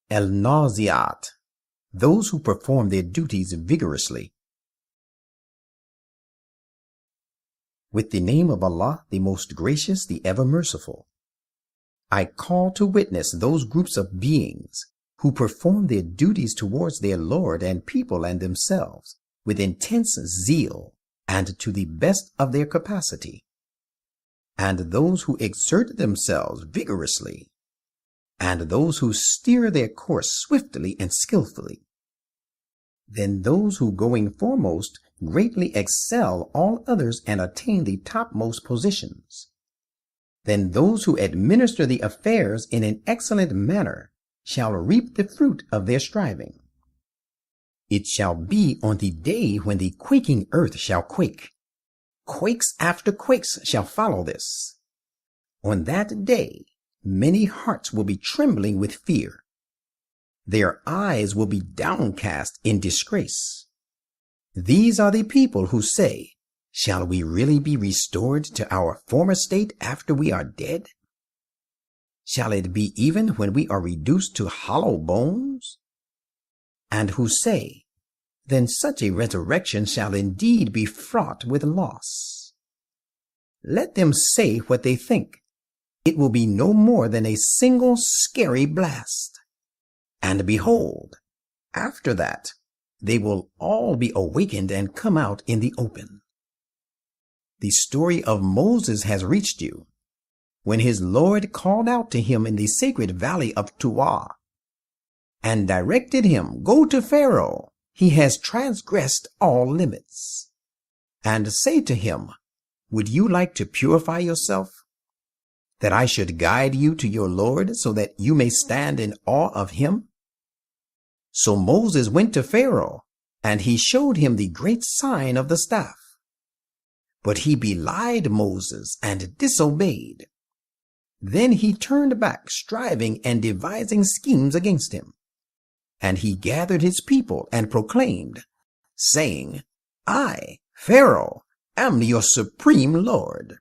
al-nazi'at, those who perform their duties vigorously. With the name of Allah, the most gracious, the ever merciful. I call to witness those groups of beings who perform their duties towards their Lord and people and themselves with intense zeal and to the best of their capacity, and those who exert themselves vigorously, and those who steer their course swiftly and skillfully. Then those who, going foremost, greatly excel all others and attain the topmost positions. Then those who administer the affairs in an excellent manner shall reap the fruit of their striving. It shall be on the day when the quaking earth shall quake. Quakes after quakes shall follow this. On that day, many hearts will be trembling with fear. Their eyes will be downcast in disgrace. These are the people who say, "Shall we really be restored to our former state after we are dead? Shall it be even when we are reduced to hollow bones?" And who say, "Then such a resurrection shall indeed be fraught with loss." Let them say what they think. It will be no more than a single scary blast. And behold, after that, they will all be awakened and come out in the open. The story of Moses has reached you, when his Lord called out to him in the sacred valley of Tuwa, and directed him, "Go to Pharaoh, he has transgressed all limits, and say to him, would you like to purify yourself, that I should guide you to your Lord so that you may stand in awe of him?" So Moses went to Pharaoh, and he showed him the great sign of the staff. But he belied Moses and disobeyed. Then he turned back, striving and devising schemes against him. And he gathered his people and proclaimed, saying, "I, Pharaoh, am your supreme Lord."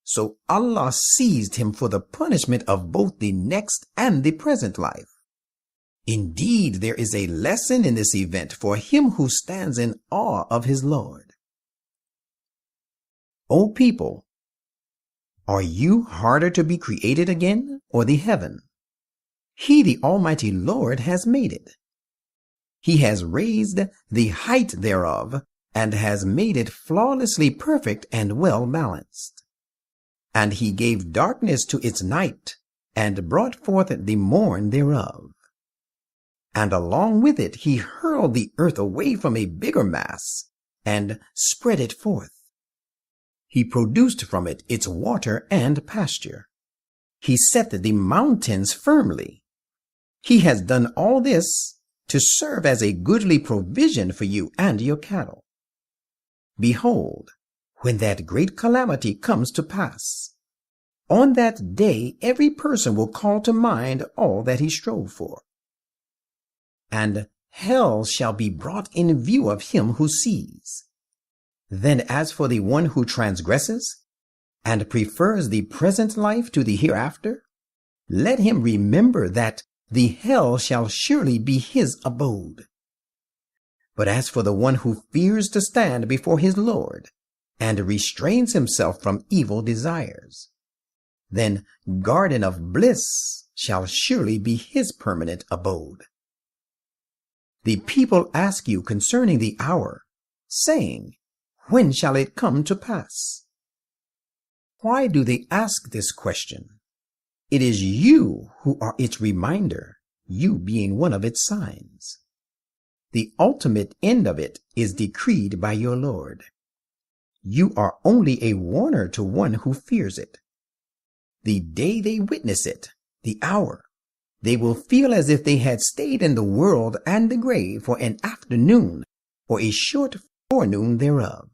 So Allah seized him for the punishment of both the next and the present life. Indeed, there is a lesson in this event for him who stands in awe of his Lord. O people, are you harder to be created again, or the heaven? He, the Almighty Lord, has made it. He has raised the height thereof, and has made it flawlessly perfect and well balanced. And he gave darkness to its night, and brought forth the morn thereof. And along with it he hurled the earth away from a bigger mass, and spread it forth. He produced from it its water and pasture. He set the mountains firmly. He has done all this to serve as a goodly provision for you and your cattle. Behold, when that great calamity comes to pass, on that day every person will call to mind all that he strove for. And hell shall be brought in view of him who sees. Then as for the one who transgresses, and prefers the present life to the hereafter, let him remember that the hell shall surely be his abode. But as for the one who fears to stand before his Lord, and restrains himself from evil desires, then garden of bliss shall surely be his permanent abode. The people ask you concerning the hour, saying, "When shall it come to pass?" Why do they ask this question? It is you who are its reminder, you being one of its signs. The ultimate end of it is decreed by your Lord. You are only a warner to one who fears it. The day they witness it, the hour, they will feel as if they had stayed in the world and the grave for an afternoon or a short forenoon thereof.